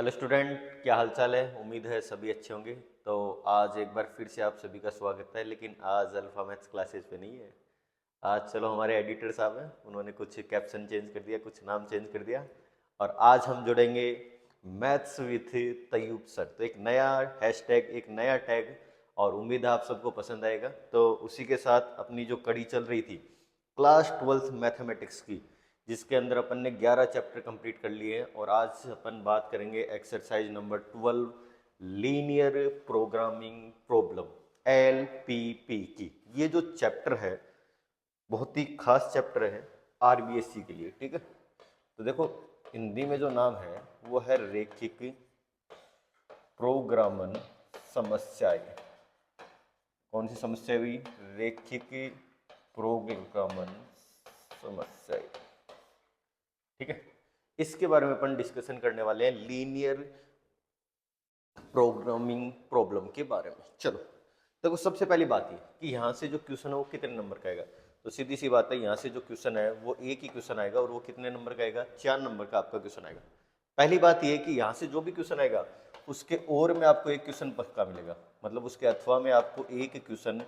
Hello student, क्या हाल चाल है। उम्मीद है सभी अच्छे होंगे। तो आज एक बार फिर से आप सभी का स्वागत है, लेकिन आज अल्फा मैथ्स क्लासेस पे नहीं है। आज चलो हमारे एडिटर साहब हैं, उन्होंने कुछ कैप्शन चेंज कर दिया, कुछ नाम चेंज कर दिया और आज हम जुड़ेंगे मैथ्स विथ तैयूब सर। तो एक नया हैशटैग, एक नया टैग और उम्मीद है आप सबको पसंद आएगा। तो उसी के साथ अपनी जो कड़ी चल रही थी क्लास 12th मैथमेटिक्स की, जिसके अंदर अपन ने 11 चैप्टर कंप्लीट कर लिए हैं और आज अपन बात करेंगे exercise number 12 linear programming problem LPP की। ये जो चैप्टर है बहुत ही खास चैप्टर है RBSC के लिए, ठीक है। तो देखो हिंदी में जो नाम है वो है रैखिक प्रोग्रामन समस्याएं। कौन सी समस्या हुई? रैखिक प्रोग्रामन समस्याएं, ठीक है। इसके बारे में अपन डिस्कशन करने वाले हैं लीनियर प्रोग्रामिंग प्रॉब्लम के बारे में। चलो देखो, सबसे पहली बात ये कि यहाँ से जो क्वेश्चन है वो कितने नंबर का आएगा। तो सीधी सी बात है, यहाँ से जो क्वेश्चन है वो एक ही क्वेश्चन आएगा और वो कितने नंबर का आएगा? 4 नंबर का आपका क्वेश्चन आएगा। पहली बात ये कि यहाँ से जो भी क्वेश्चन आएगा उसके और में आपको एक क्वेश्चन पक्का मिलेगा, मतलब उसके अथवा में आपको एक क्वेश्चन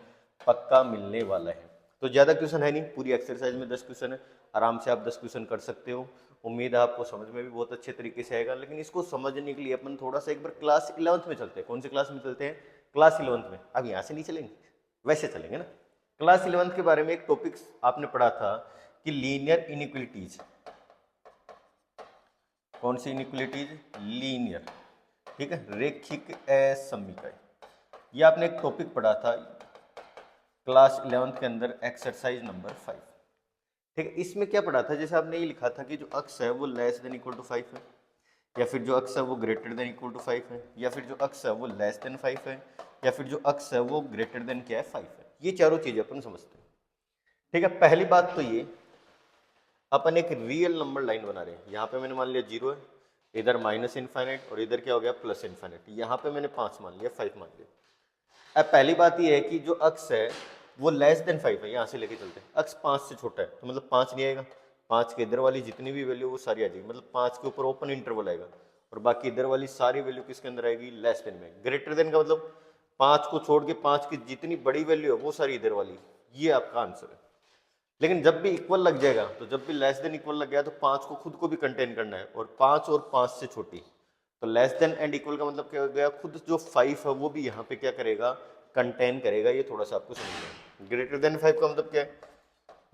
पक्का मिलने वाला है। तो ज़्यादा क्वेश्चन है नहीं, पूरी एक्सरसाइज में 10 क्वेश्चन है, आराम से आप 10 क्वेश्चन कर सकते हो। उम्मीद है आपको समझ में भी बहुत अच्छे तरीके से आएगा। लेकिन इसको समझने के लिए अपन थोड़ा सा एक बार क्लास 11th में चलते हैं। कौन सी क्लास में चलते हैं? क्लास 11th में। अब यहाँ से नहीं चलेंगे, वैसे चलेंगे ना। क्लास 11th के बारे में एक टॉपिक आपने पढ़ा था कि लीनियर इनइक्वलिटीज। कौन सी इनइक्वलिटीज? लीनियर, ठीक है, रैखिक असमीकरण। ये आपने एक टॉपिक पढ़ा था क्लास 11th के अंदर, एक्सरसाइज नंबर 5, ठीक है। इसमें क्या पढ़ा था? जैसे आपने ये लिखा था कि जो अक्स है वो लेस देन इक्वल टू 5 है, या फिर जो अक्स है वो ग्रेटर देन इक्वल टू 5 है, या फिर जो अक्स है वो लेस देन 5 है, या फिर जो अक्स है वो ग्रेटर देन क्या है? 5 है। ये चारों चीजें अपन समझते हैं, ठीक है। पहली बात तो ये, अपन एक रियल नंबर लाइन बना रहे हैं। यहाँ पे मैंने मान लिया 0 है, इधर माइनस इनफाइनाइट और इधर क्या हो गया? Plus infinite. यहाँ पे मैंने 5 मान लिया, 5 मान लिया। अब पहली बात ये है कि जो अक्स है वो लेस देन 5 है, यहाँ से लेके चलते हैं। अक्स 5 से छोटा है तो मतलब 5 नहीं आएगा। 5 के इधर वाली जितनी भी वैल्यू वो सारी आ जाएगी, मतलब 5 के ऊपर ओपन इंटरवल आएगा और बाकी इधर वाली सारी वैल्यू किसके अंदर आएगी? लेस देन में। ग्रेटर देन का मतलब 5 को छोड़ के 5 की जितनी बड़ी वैल्यू है वो सारी इधर वाली। ये आपका आंसर है। लेकिन जब भी इक्वल लग जाएगा, तो जब भी लेस देन इक्वल लग गया तो 5 को खुद को भी कंटेन करना है, और 5 और 5 से छोटी। तो लेस देन एंड इक्वल का मतलब क्या हो गया? खुद जो 5 है वो भी यहाँ पे क्या करेगा? कंटेन करेगा। ये थोड़ा सा आपको समझना है। ग्रेटर देन 5 का मतलब क्या है?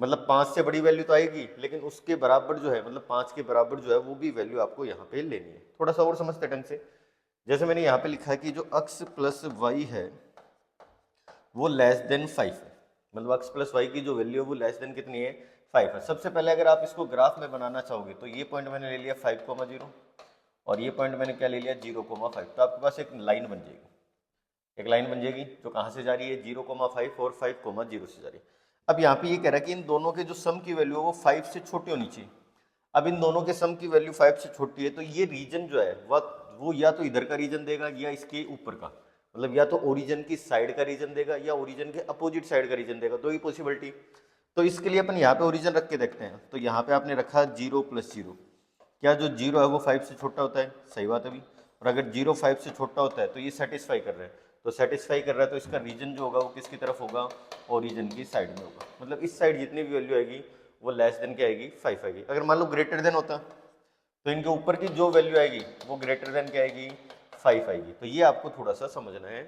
मतलब 5 से बड़ी वैल्यू तो आएगी, लेकिन उसके बराबर जो है, मतलब 5 के बराबर जो है वो भी वैल्यू आपको यहाँ पे लेनी है। थोड़ा सा और समझते ढंग से। जैसे मैंने यहाँ पे लिखा है कि जो x प्लस वाई है वो लेस देन 5 है, मतलब x प्लस वाई की जो वैल्यू है वो लेस देन कितनी है? 5 है। सबसे पहले अगर आप इसको ग्राफ में बनाना चाहोगे तो ये पॉइंट मैंने ले लिया 5,0 और ये पॉइंट मैंने क्या ले लिया? 0,5। तो आपके पास एक लाइन बन जाएगी, एक लाइन बन जाएगी जो कहाँ से जा रही है? 0,5 और 5,0 से जा रही है। अब यहाँ पे ये कह रहा है कि इन दोनों के जो सम की वैल्यू है वो 5 से छोटी होनी चाहिए। अब इन दोनों के सम की वैल्यू 5 से छोटी है, तो ये रीजन जो है वो या तो इधर का रीजन देगा या इसके ऊपर का, मतलब या तो ओरिजिन की साइड का रीजन देगा या ओरिजिन के अपोजिट साइड का रीजन देगा। दो ही पॉसिबिलिटी। तो इसके लिए अपन यहाँ पे ओरिजिन रख के देखते हैं। तो यहाँ पे आपने रखा 0+0। क्या जो 0 है वो 5 से छोटा होता है? सही बात है अभी। और अगर 0 5 से छोटा होता है तो ये सेटिस्फाई कर रहा है। तो सेटिस्फाई कर रहा है तो इसका रीजन जो होगा वो किसकी तरफ होगा? ओरिजिन की साइड में होगा। मतलब इस साइड जितनी भी वैल्यू आएगी वो लेस देन क्या आएगी? 5 आएगी। अगर मान लो ग्रेटर देन होता तो इनके ऊपर की जो वैल्यू आएगी वो ग्रेटर देन क्या आएगी? 5 आएगी। तो ये आपको थोड़ा सा समझना है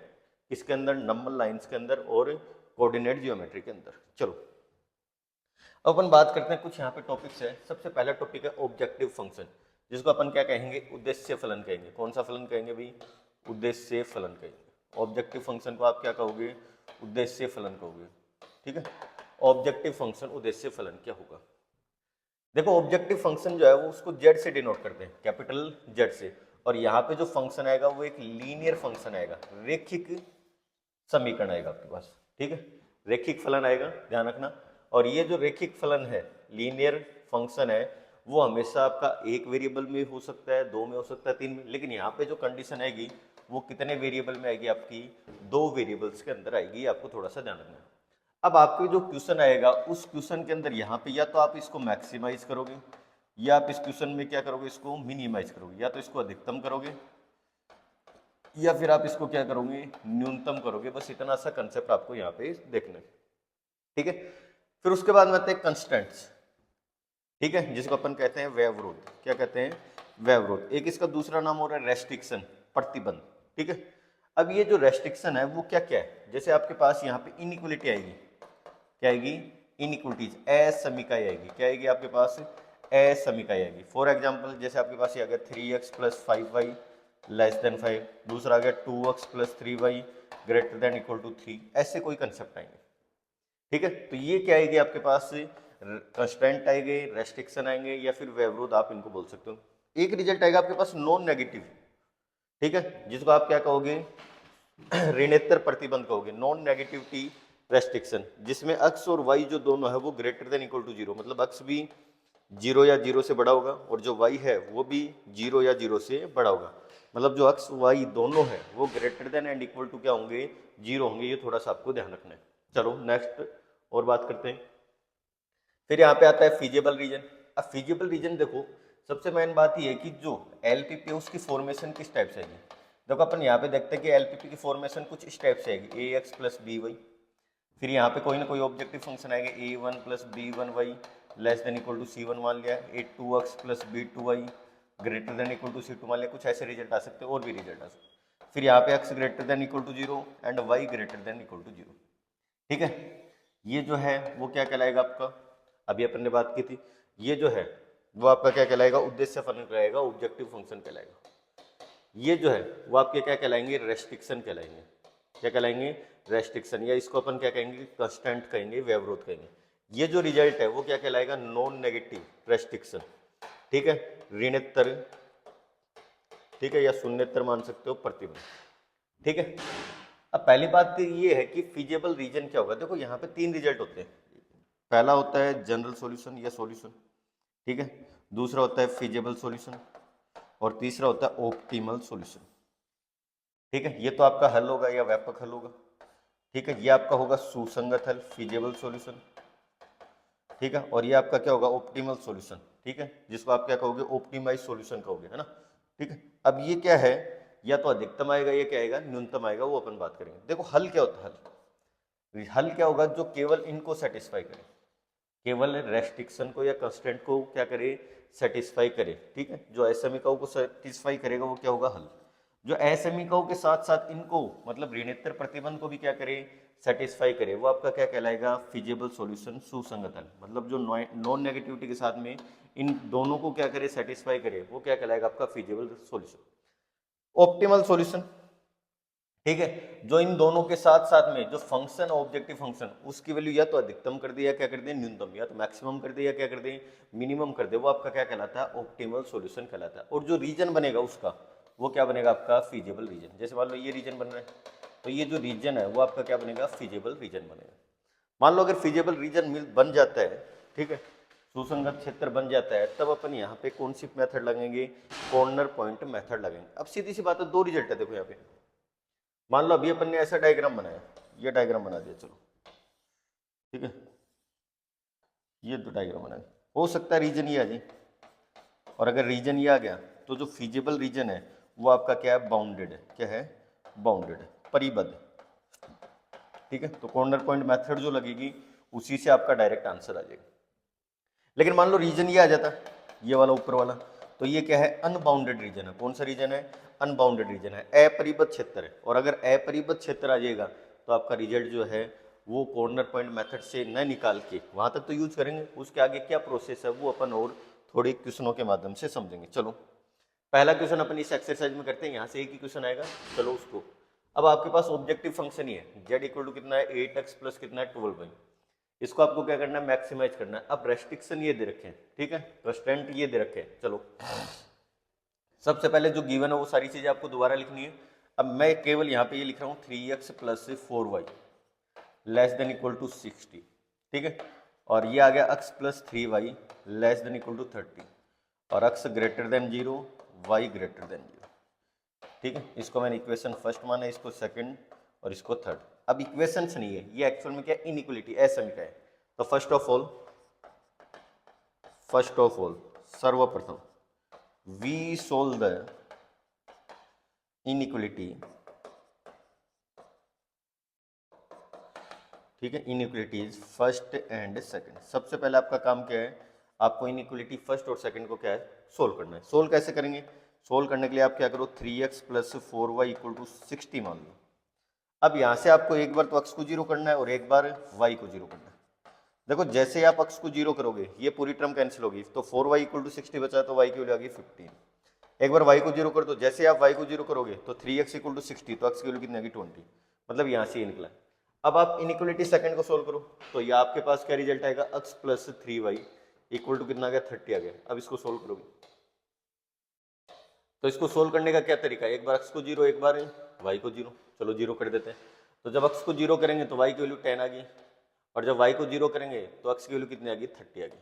इसके अंदर, नंबर लाइंस के अंदर और कोऑर्डिनेट जियोमेट्री के अंदर। चलो अब अपन बात करते हैं, कुछ यहाँ पे टॉपिक्स है। सबसे पहला टॉपिक है ऑब्जेक्टिव फंक्शन, जिसको अपन क्या कहेंगे? उद्देश्य फलन कहेंगे। कौन सा फलन कहेंगे भाई? उद्देश्य फलन कहेंगे। ऑब्जेक्टिव फंक्शन को आप क्या कहोगे? उद्देश्य फलन कहोगे, ठीक है। ऑब्जेक्टिव फंक्शन उद्देश्य फलन क्या होगा? देखो ऑब्जेक्टिव फंक्शन जो है वो उसको जेड से डिनोट करते हैं, कैपिटल जेड से। और यहाँ पे जो फंक्शन आएगा वो एक लीनियर फंक्शन आएगा, रैखिक समीकरण आएगा आपके पास, ठीक है। रैखिक फलन आएगा, ध्यान रखना। और ये जो रैखिक फलन है, लीनियर फंक्शन है, वो हमेशा आपका एक वेरिएबल में हो सकता है, दो में हो सकता है, तीन में। लेकिन यहाँ पे जो कंडीशन आएगी वो कितने वेरिएबल में आएगी? आपकी दो वेरिएबल्स के अंदर आएगी। आपको थोड़ा सा ध्यान रखना है। अब आपके जो क्वेश्चन आएगा उस क्वेश्चन के अंदर यहाँ पे या तो आप इसको मैक्सिमाइज करोगे या आप इस क्वेश्चन में क्या करोगे, इसको मिनिमाइज करोगे, या तो इसको अधिकतम करोगे या फिर आप इसको क्या करोगे, न्यूनतम करोगे। बस इतना सा कंसेप्ट आपको यहाँ पे देखना है, ठीक है। फिर उसके बाद में आते हैं कंस्टेंट्स, ठीक है, जिसको अपन कहते हैं व्यवरोध। क्या कहते हैं, व्यवरोध। एक इसका दूसरा नाम हो रहा है रेस्ट्रिक्शन, प्रतिबंध, ठीक है। अब ये जो रेस्ट्रिक्शन है वो क्या क्या है, जैसे आपके पास यहाँ पे इनइक्वलिटी आएगी, क्या आएगी, इनइक्वलिटीज, असमीकाई आएगी। क्या आएगी आपके पास, असमीकाई आएगी। फॉर एग्जाम्पल जैसे आपके पास ये आ गया 3x + 5y < 5, दूसरा आ गया 2x + 3y > 3, ऐसे कोई कंसेप्ट आएंगे, ठीक है। तो ये क्या आएगी आपके पास, कंस्टेंट आएंगे, रेस्ट्रिक्शन आएंगे, या फिर व्यवरोध आप इनको बोल सकते हो। एक रिजल्ट आएगा आपके पास नॉन नेगेटिव, ठीक है, जिसको आप क्या कहोगे, ऋणोत्तर प्रतिबंध कहोगे, नॉन नेगेटिविटी रेस्ट्रिक्शन, जिसमें अक्स और वाई जो दोनों है वो > 0, मतलब अक्स भी 0 या 0 से बड़ा होगा और जो वाई है वो भी 0 या 0 से बड़ा होगा। मतलब जो अक्स वाई दोनों है वो > क्या होंगे, 0 होंगे। ये थोड़ा सा आपको ध्यान रखना है। चलो नेक्स्ट और बात करते हैं। फिर यहाँ पे आता है फिजिबल रीजन। अब फिजिबल रीजन देखो, सबसे मेन बात ये है कि जो एलपीपी है उसकी फॉर्मेशन किस टाइप से आएगी। देखो अपन यहाँ पे देखते हैं कि एलपीपी की फॉर्मेशन कुछ इस टाइप से आएगी, ax + by। फिर यहाँ पे कोई ना कोई ऑब्जेक्टिव फंक्शन आएगा, a1 + b1y < c1 मान लिया, a2x + b2y > c2 मान लिया। कुछ ऐसे रिजल्ट आ सकते हैं, और भी रिजल्ट आ सकते हैं। फिर यहाँ पे x > 0 एंड y > 0, ठीक है। ये जो है वो क्या कहलाएगा आपका, अभी अपन ने बात की थी, ये जो है वो आपका क्या कहलाएगा, उद्देश्य फलन कहलाएगा, ऑब्जेक्टिव फंक्शन कहलाएगा। ये जो है वो आपके क्या कहलाएंगे, रेस्ट्रिक्शन कहलाएंगे। क्या कहलाएंगे, रेस्ट्रिक्शन, या इसको अपन क्या कहेंगे, कंस्टेंट कहेंगे, व्यवरोध कहेंगे। ये जो रिजल्ट है वो क्या कहलाएगा, नॉन नेगेटिव रेस्ट्रिक्शन, ठीक है, ऋणोत्तर, ठीक है, या शून्योत्तर मान सकते हो, प्रतिबंध, ठीक है। अब पहली बात तो ये है कि फिजिबल रीजन क्या होगा। देखो यहाँ पे 3 रिजल्ट होते हैं। पहला होता है जनरल सॉल्यूशन या सॉल्यूशन, ठीक है, दूसरा होता है फिजिबल सॉल्यूशन, और तीसरा होता है ऑप्टिमल सॉल्यूशन, ठीक है। ये तो आपका हल होगा या व्यापक हल होगा, ठीक है। ये आपका होगा सुसंगत हल, फिजिबल सॉल्यूशन, ठीक है, और ये आपका क्या होगा, ऑप्टिमल सॉल्यूशन, ठीक है, जिसको आप क्या कहोगे, ऑप्टिमाइज सॉल्यूशन कहोगे, है ना, ठीक है। अब ये क्या है, या तो अधिकतम आएगा, या क्या आएगा, न्यूनतम आएगा, वो अपन बात करेंगे। देखो हल क्या होता है, हल क्या होगा, जो केवल इनको सेटिस्फाई करे, केवल रेस्ट्रिक्शन को या कंस्टेंट को क्या करे, सेटिस्फाई करे, ठीक है। जो असमीकाओं को सेटिस्फाई करेगा वो क्या होगा, हल। जो असमीकाओं के साथ साथ इनको मतलब ऋणोत्तर प्रतिबंध को भी क्या करे, सेटिस्फाई करे, वो आपका क्या कहलाएगा, फिजिबल सॉल्यूशन, सुसंगत हल। मतलब जो नॉन नेगेटिविटी के साथ में इन दोनों को क्या करे, सेटिस्फाई करे, वो क्या कहलाएगा आपका फिजिबल सॉल्यूशन। ऑप्टिमल सॉल्यूशन, ठीक है, जो इन दोनों के साथ साथ में जो फंक्शन ऑब्जेक्टिव फंक्शन उसकी वैल्यू या तो अधिकतम कर दे, या क्या कर दे, न्यूनतम, या तो मैक्सिमम कर दे, या क्या कर दे, मिनिमम कर दे, वो आपका क्या कहलाता है, ऑप्टिमल सॉल्यूशन कहलाता है। और जो रीजन बनेगा उसका, वो क्या बनेगा आपका, फिजिबल रीजन। जैसे मान लो ये रीजन बन रहा है, तो ये जो रीजन है वो आपका क्या बनेगा, फिजिबल रीजन बनेगा। मान लो अगर फिजिबल रीजन बन जाता है, ठीक है, सुसंगत क्षेत्र बन जाता है, तब अपन यहाँ पे कौन सी मेथड लगेंगे, कॉर्नर पॉइंट मेथड लगेंगे। अब सीधी सी बात है, 2 रिजल्ट है, देखो यहाँ पे मान लो अभी अपन ने ऐसा डायग्राम बनाया, ये डायग्राम बना दिया, चलो ठीक है, ये 2 डायग्राम बनाए, हो सकता है रीजन ये आ जाए। और अगर रीजन ये आ गया तो जो फिजिबल रीजन है वो आपका क्या है, बाउंडेड है। क्या है, बाउंडेड है, परिबद्ध, ठीक है। तो कॉर्नर पॉइंट मेथड जो लगेगी उसी से आपका डायरेक्ट आंसर आ जाएगा। लेकिन मान लो रीजन ये आ जाता, ये वाला ऊपर वाला, तो ये क्या है, अनबाउंडेड रीजन है। कौन सा रीजन है, अनबाउंडेड रीजन है, अपरिबद्ध क्षेत्र है। और अगर अपरिबद्ध क्षेत्र आ जाएगा तो आपका रिजल्ट जो है वो कॉर्नर पॉइंट मेथड से न निकाल के वहां तक तो यूज करेंगे, उसके आगे क्या प्रोसेस है वो अपन और थोड़ी क्वेश्चनों के माध्यम से समझेंगे। चलो पहला क्वेश्चन अपन इस एक्सरसाइज में करते हैं, यहाँ से एक ही क्वेश्चन आएगा, चलो उसको। अब आपके पास ऑब्जेक्टिव फंक्शन ही है, z = कितना है, 8x + कितना है, 12y। इसको आपको क्या करना है, मैक्सिमाइज करना है। अब रेस्ट्रिक्शन ये दे रखे हैं, ठीक है, कंस्ट्रेंट ये दे रखे हैं। चलो सबसे पहले जो गिवन है वो सारी चीजें आपको दोबारा लिखनी है। अब मैं केवल यहाँ पे ये लिख रहा हूँ 3x + 4y < 60, ठीक है। और ये आ गया x + 3y < 30, और x > 0, y > 0, ठीक है। इसको मैंने इक्वेशन फर्स्ट माना, इसको सेकंड और इसको थर्ड। अब इक्वेशंस नहीं है, ये एक्चुअल में क्या, इनइक्वलिटी, असमीका है। तो फर्स्ट ऑफ ऑल सर्वप्रथम वी सोल्व द इनइक्वलिटी, ठीक है, इनइक्वलिटीज फर्स्ट एंड सेकंड। सबसे पहले आपका काम क्या है, आपको इनइक्वलिटी फर्स्ट और सेकंड को क्या है, सोल्व करना है। सोल्व कैसे करेंगे, सोल्व करने के लिए आप क्या करो, 3x plus 4y equal to 60 मान लो। अब यहाँ से आपको एक बार तो x को जीरो करना है और एक बार y को जीरो करना है। देखो जैसे ही आप x को जीरो करोगे ये पूरी टर्म कैंसिल होगी, तो 4y इक्वल टू 60 बचा तो y की वैल्यू आ गई 15। एक बार y को जीरो कर दो, जैसे आप y को जीरो करोगे तो 3x इक्वल टू 60, तो x की वैल्यू कितनी आ गई 20। मतलब यहाँ से ये निकला। अब आप इनइक्वलिटी सेकंड को सोल्व करो, तो ये आपके पास क्या रिजल्ट आएगा, x plus 3y equal to कितना आ गया, 30 आ गया। अब इसको सोल्व करोगे, तो इसको सोल्व करने का क्या तरीका है, एक बार x को जीरो एक बार y को जीरो, चलो जीरो कर देते हैं। तो जब x को जीरो करेंगे तो y की वैल्यू 10 आ गई, और जब y को जीरो करेंगे तो x की वैल्यू कितनी आ गई, 30 आ गई।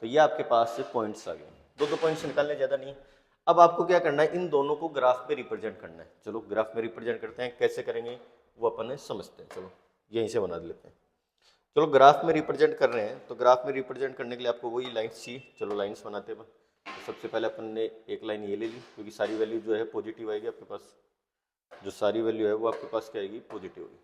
तो ये आपके पास से पॉइंट्स आ गए, दो पॉइंट्स निकालने ज़्यादा नहीं। अब आपको क्या करना है, इन दोनों को ग्राफ पे रिप्रेजेंट करना है। चलो ग्राफ में रिप्रेजेंट करते हैं, कैसे करेंगे वो अपन समझते हैं। चलो यहीं से बना लेते हैं। चलो ग्राफ में रिप्रेजेंट कर रहे हैं, तो ग्राफ में रिप्रेजेंट करने के लिए आपको वही लाइन्स चाहिए। चलो लाइन्स बनाते हैं। तो सबसे पहले अपन ने एक लाइन ये ले ली, क्योंकि सारी वैल्यू जो है पॉजिटिव आएगी आपके पास, जो सारी वैल्यू है वो आपके पास क्या आएगी, पॉजिटिव होगी।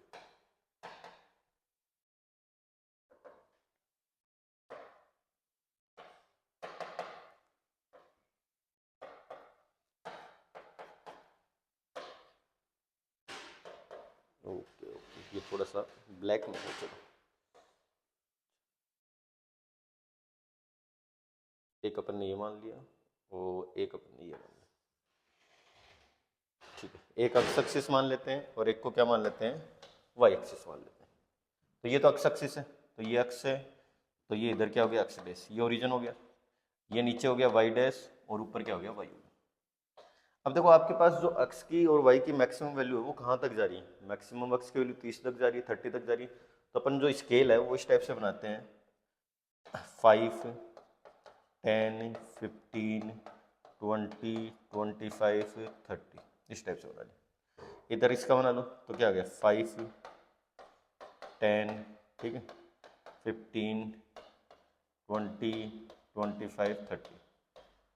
ओके ओके, ये थोड़ा सा ब्लैक में है। चलो एक अपन ने ये मान लिया और एक अपन ने ये मान लिया, ठीक है। एक एक्स एक्सिस मान लेते हैं और एक को क्या मान लेते हैं, वाई एक्सिस मान लेते हैं। तो ये तो एक्स एक्सिस है, तो ये एक्स है, तो ये इधर क्या हो गया, एक्स डैश, ये ओरिजिन हो गया, ये नीचे हो गया वाई डैश, और ऊपर क्या हो गया, वाई हो गया। अब देखो आपके पास जो एक्स की और वाई की मैक्सिमम वैल्यू है वो कहाँ तक जा रही है, मैक्सिमम एक्स की वैल्यू 30 तक जा रही है, 30 तक जा रही है। तो अपन जो स्केल है वो इस टाइप से बनाते हैं, 5, 10, 15, 20, 25, 30, इस टाइप से बना लिया। इधर इसका बना लो तो क्या आ गया, 5, 10, ठीक है, 15, 20, 25, 30,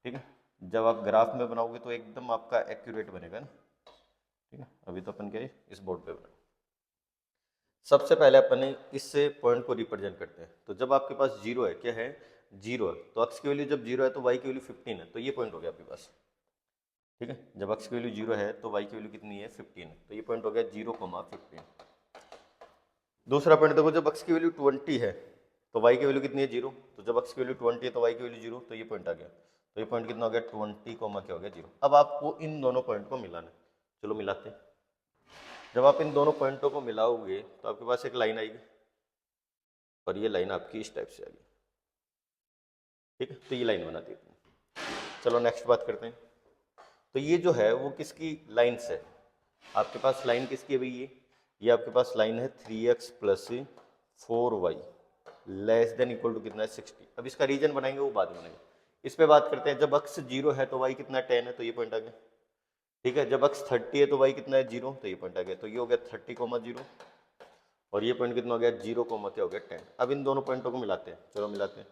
ठीक है। जब आप ग्राफ में बनाओगे तो एकदम आपका एक्यूरेट बनेगा ना, ठीक है। अभी तो अपन क्या है इस बोर्ड पे बनाए। सबसे पहले अपन इस पॉइंट को रिप्रेजेंट करते हैं। तो जब आपके पास जीरो है, क्या है, जीरो है, तो एक्स की वैल्यू जब जीरो है तो वाई की वैल्यू 15 है, तो ये पॉइंट हो गया आपके पास, ठीक है। जब एक्स की वैल्यू जीरो है तो वाई की वैल्यू कितनी है, 15 है, तो ये पॉइंट हो गया 0,15। दूसरा पॉइंट देखो, जब एक्स की वैल्यू 20 है तो वाई की वैल्यू कितनी है, जीरो, तो जब एक्स की वैल्यू 20 है तो वाई की वैल्यू जीरो, तो ये पॉइंट आ गया। तो ये पॉइंट कितना हो गया, 20, क्या हो गया, जीरो। अब आपको इन दोनों पॉइंट को मिलाना है, चलो मिलाते हैं। जब आप इन दोनों पॉइंटों को मिलाओगे तो आपके पास एक लाइन आएगी, और ये लाइन आपकी इस टाइप से आएगी, ठीक है। तो ये लाइन बनाती है। चलो नेक्स्ट बात करते हैं। तो ये जो है वो किसकी लाइन्स है, आपके पास लाइन किसकी है भाई, ये आपके पास लाइन है 3x plus 4y less than equal to कितना है, 60। अब इसका रीजन बनाएंगे वो बाद में बनाएंगे। इस पे बात करते हैं, जब x 0 है तो y कितना 10 है, तो ये पॉइंट आ गया, ठीक है। जब x 30 है तो y कितना है, 0, तो ये पॉइंट आ गया। तो ये हो गया 30,0, और ये पॉइंट कितना हो गया, 0, क्या हो गया, 10। अब इन दोनों पॉइंटों को मिलाते हैं, चलो मिलाते हैं।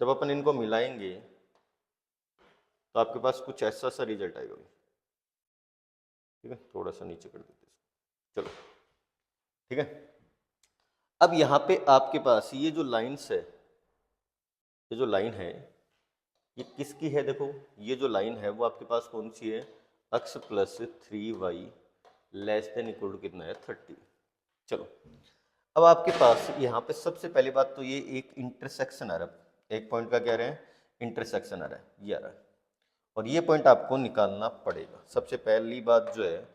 जब अपन इनको मिलाएंगे तो आपके पास कुछ ऐसा सा रिजल्ट आएगा, ठीक है। थोड़ा सा नीचे कर देते हैं, चलो ठीक है। अब यहाँ पे आपके पास ये जो लाइन्स है, ये जो लाइन है ये किसकी है, देखो ये जो लाइन है वो आपके पास कौन सी है, x plus 3y less than equal to कितना है, 30। चलो अब आपके पास यहाँ पे सबसे पहली बात तो ये एक इंटरसेक्शन आ रहा है, एक पॉइंट का क्या रहा है, इंटरसेक्शन आ रहा है, ये आ रहा है, और ये पॉइंट आपको निकालना पड़ेगा। सबसे पहली बात जो है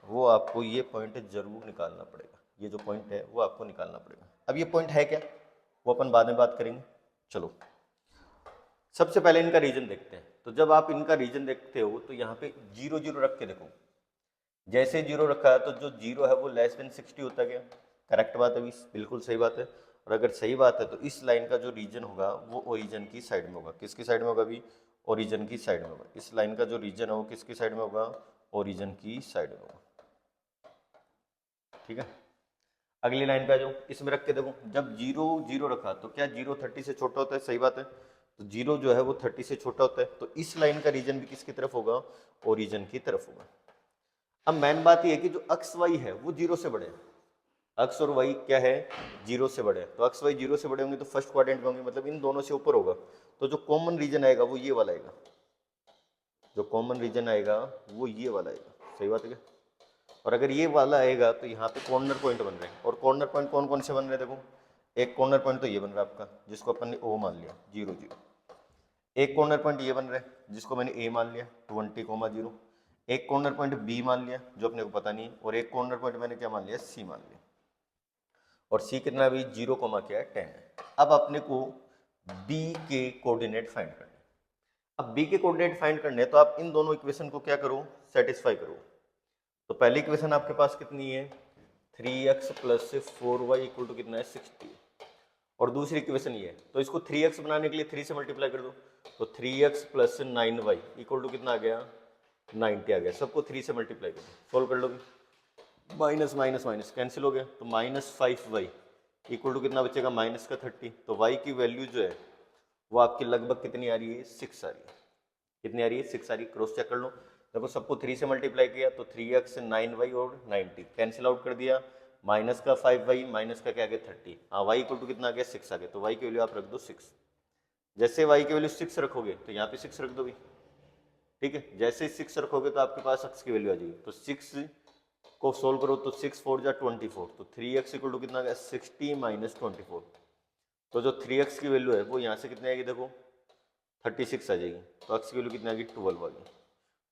वो आपको ये पॉइंट जरूर निकालना पड़ेगा, ये जो पॉइंट है वो आपको निकालना पड़ेगा। अब ये पॉइंट है क्या, वो अपन बाद में बात करेंगे। चलो सबसे पहले इनका रीजन देखते हैं। तो जब आप इनका रीजन देखते हो तो यहाँ पे 0, 0 रख के देखो, जैसे 0 रखा है तो जो 0 है वो लेस देन 60 होता गया, करेक्ट बात है, बिल्कुल सही बात है। और अगर सही बात है तो इस लाइन का जो रीजन होगा वो ओरिजिन की साइड में होगा, किसकी साइड में होगा अभी, ओरिजिन की साइड में होगा। इस लाइन का जो रीजन है वो किसकी साइड में होगा, ओरिजिन की साइड में होगा, ठीक है। अगली लाइन पे आ जाओ, इसमें रख के देखो, जब 0, 0 रखा तो क्या 0 30 से छोटा होता है, सही बात है। तो 0 जो है वो 30 से छोटा होता है, तो इस लाइन का रीजन भी किसकी तरफ होगा, ओरिजिन की तरफ होगा। अब मेन बात ये है कि जो अक्स वाई है वो 0 से बड़े हैं, अक्स और वाई क्या है, 0 से बड़े हैं, तो अक्स वाई 0 से बड़े होंगे तो फर्स्ट क्वाड्रेंट में होंगे, मतलब इन दोनों से ऊपर होगा, तो जो कॉमन रीजन आएगा वो ये वाला आएगा, जो कॉमन रीजन आएगा वो ये वाला आएगा, सही बात है क्या। और अगर ये वाला आएगा तो यहाँ पे कॉर्नर पॉइंट बन रहे हैं, और कॉर्नर पॉइंट कौन कौन से बन रहे हैं, देखो एक कॉर्नर पॉइंट तो ये बन रहा है आपका, जिसको अपन ने ओ मान लिया 0 0, एक कॉर्नर पॉइंट ये बन रहा है जिसको मैंने ए मान लिया 20,0, एक कॉर्नर पॉइंट बी मान लिया जो अपने को पता नहीं है, और एक कॉर्नर पॉइंट मैंने क्या मान लिया, सी मान लिया, और सी कितना है अभी 0, क्या है 10 है। अब अपने को बी के कोऑर्डिनेट फाइंड करने, अब बी के कोऑर्डिनेट फाइंड करने तो आप इन दोनों इक्वेशन को क्या करो, सेटिस्फाई करो। तो पहली इक्वेशन आपके पास कितनी है, 3x plus 4y equal to कितना है 60, और दूसरी इक्वेशन ये है, तो इसको 3x बनाने के लिए 3 से मल्टीप्लाई कर दो, तो 3x plus 9y equal to कितना आ गया, 90 आ गया, सबको 3 से मल्टीप्लाई कर दो, सोल्व कर लोगे, माइनस माइनस माइनस कैंसिल हो गया, तो -5y इक्वल टू कितना बचेगा, माइनस का 30, तो y की वैल्यू जो है वो आपकी लगभग कितनी आ रही है, 6 आ रही है, कितनी आ रही है, 6 आ रही है, क्रॉस चेक कर लो, देखो सबको 3 से मल्टीप्लाई किया तो 3x 9y और 90 कैंसिल आउट कर दिया, माइनस का 5y माइनस का क्या आ गया 30, हाँ y इक्वल टू कितना आ गया 6 आ गया, तो y की वैल्यू आप रख दो 6, जैसे y की वैल्यू 6 रखोगे तो यहाँ पे 6 रख दो भी, ठीक है, जैसे 6 रखोगे तो आपके पास x की वैल्यू आ जाएगी, तो 6 को सोल्व करो तो 6 4 जा 24, तो 3x इक्वल टू कितना आ गया 60 माइनस 24, तो जो 3x की वैल्यू है वो यहाँ से कितनी आएगी, देखो 36 आ जाएगी, तो x की वैल्यू कितनी आ गई 12 आ गई,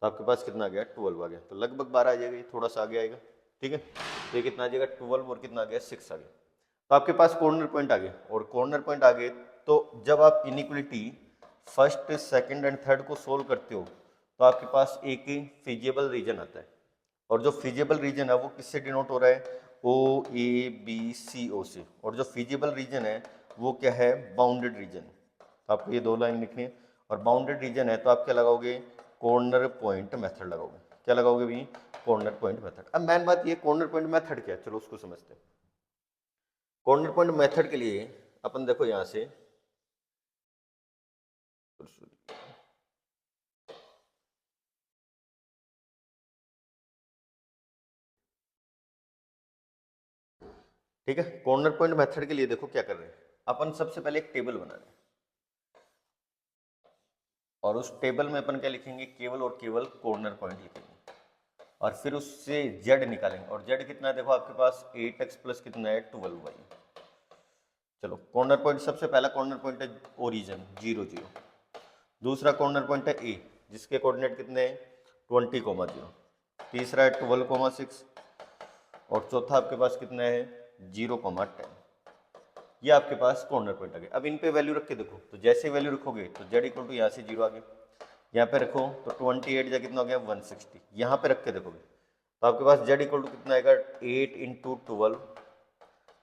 तो आपके पास कितना आ गया 12 आ गया, तो लगभग 12 आ जाएगा, थोड़ा सा आगे आएगा, ठीक है, तो ये कितना आ जाएगा 12 और कितना आ गया 6 आ गया, तो आपके पास कॉर्नर पॉइंट आ गया, और कॉर्नर पॉइंट आ गए तो जब आप inequality first second and third को सोल्व करते हो तो आपके पास एक ही फिजिबल रीजन आता है, और जो फिजिबल रीजन है वो किससे डिनोट हो रहा है, ओ ए बी सी ओ से, और जो फिजिबल रीजन है वो क्या है, बाउंडेड रीजन, तो आपको ये दो लाइन लिखनी है, और बाउंडेड रीजन है तो आप क्या लगाओगे, कॉर्नर पॉइंट मेथड लगाओगे, क्या लगाओगे भी, कॉर्नर पॉइंट मेथड। अब मेन बात ये कॉर्नर पॉइंट मेथड क्या है, चलो उसको समझते हैं। कॉर्नर पॉइंट मेथड के लिए अपन देखो यहां से ठीक है, कॉर्नर पॉइंट मेथड के लिए देखो क्या कर रहे हैं, अपन सबसे पहले एक टेबल बना रहे हैं, और उस टेबल में अपन क्या लिखेंगे, केवल और केवल कॉर्नर पॉइंट लिखेंगे, और फिर उससे z निकालेंगे, और z कितना है, देखो आपके पास 8x प्लस कितना है 12y। चलो कॉर्नर पॉइंट, सबसे पहला कॉर्नर पॉइंट है ओरिजिन 0 0, दूसरा कॉर्नर पॉइंट है ए जिसके कोऑर्डिनेट कितने हैं 20,0, तीसरा है 12,6, और चौथा आपके पास कितना है 0,10, ये आपके पास कॉर्नर पॉइंट आ गए। अब इन पे वैल्यू रख के देखो, तो जैसे वैल्यू रखोगे तो z इक्वल टू यहाँ से 0 आ गया, यहाँ पे रखो तो 28 जा कितना हो गया 160, यहाँ पे रख के देखोगे तो आपके पास z इक्वल टू कितना आएगा 8 इंटू 12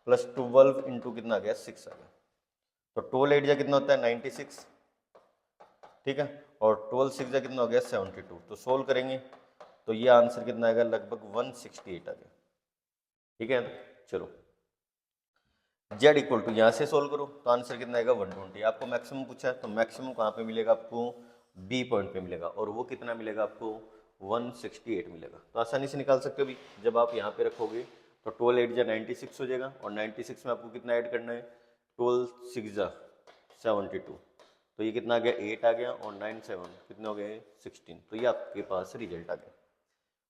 प्लस 12 इंटू कितना आ गया 6 आ गया, तो 12 8 जा कितना होता है 96, ठीक है, और 12 6 जा कितना हो गया 72, तो सोल्व करेंगे तो ये आंसर कितना आएगा लगभग 168 आ गया, ठीक है। चलो z इक्वल टू यहाँ से सोल्व करो तो आंसर कितना आएगा 120, आपको मैक्सिमम पूछा है तो मैक्सिमम कहाँ पे मिलेगा आपको, बी पॉइंट पे मिलेगा, और वो कितना मिलेगा आपको 168 मिलेगा, तो आसानी से निकाल सकते हो भी, जब आप यहाँ पे रखोगे तो 12 8 जा 96 हो जाएगा, और 96 में आपको कितना ऐड करना है 12 6 जा 72, तो ये कितना आ गया 8 आ गया, और 9 7 कितने हो गए 16, तो ये आपके पास रिजल्ट आ गया।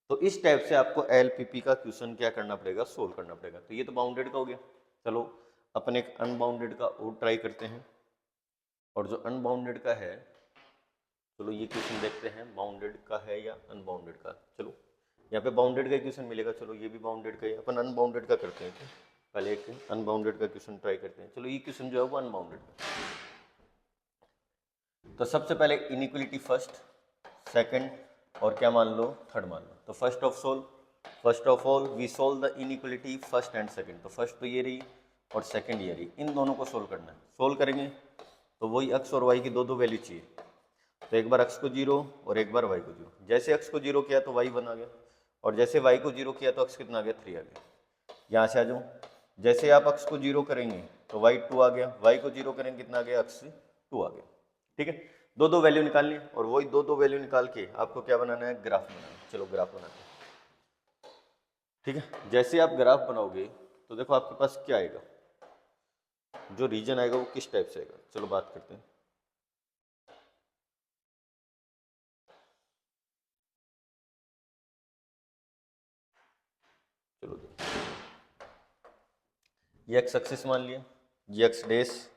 तो इस टाइप से आपको एलपीपी का क्वेश्चन क्या करना पड़ेगा, सोल्व करना पड़ेगा। तो ये तो बाउंडेड का हो गया, चलो अपन एक अनबाउंडेड का और ट्राई करते हैं, और जो अनबाउंडेड का है, चलो ये क्वेश्चन देखते हैं बाउंडेड का है या अनबाउंडेड का। चलो यहाँ पे बाउंडेड का क्वेश्चन मिलेगा, चलो ये भी बाउंडेड का है, अपन अनबाउंडेड का करते हैं, पहले एक अनबाउंडेड का क्वेश्चन ट्राई करते हैं। चलो ये क्वेश्चन जो है वो अनबाउंडेड का, तो सबसे पहले इनइक्वलिटी फर्स्ट, सेकंड, और क्या मान लो थर्ड मान लो। तो first of all we solve the inequality first and second, तो फर्स्ट तो ये रही और सेकंड ये रही, इन दोनों को सोल्व करना है। सोल्व करेंगे तो वही x और y की दो वैल्यू चाहिए, तो एक बार x को 0 और एक बार y को 0, जैसे x को 0 किया तो y 1 आ गया, और जैसे y को 0 किया तो x कितना आ गया 3 आ गया। यहाँ से आ जाओ, जैसे आप x को 0 करेंगे तो y 2 आ गया, y को 0 करेंगे कितना आ गया x 2 आ गया, ठीक है, दो दो वैल्यू निकालनी है और वही दो दो वैल्यू निकाल के आपको क्या बनाना है, ग्राफ बनाना है। चलो ग्राफ बनाते हैं। ठीक है, जैसे आप ग्राफ बनाओगे तो देखो आपके पास क्या आएगा, जो रीजन आएगा वो किस टाइप से आएगा। चलो बात करते हैं। चलो ये एक्स एक्सिस मान लिया, ये एक्स डैश,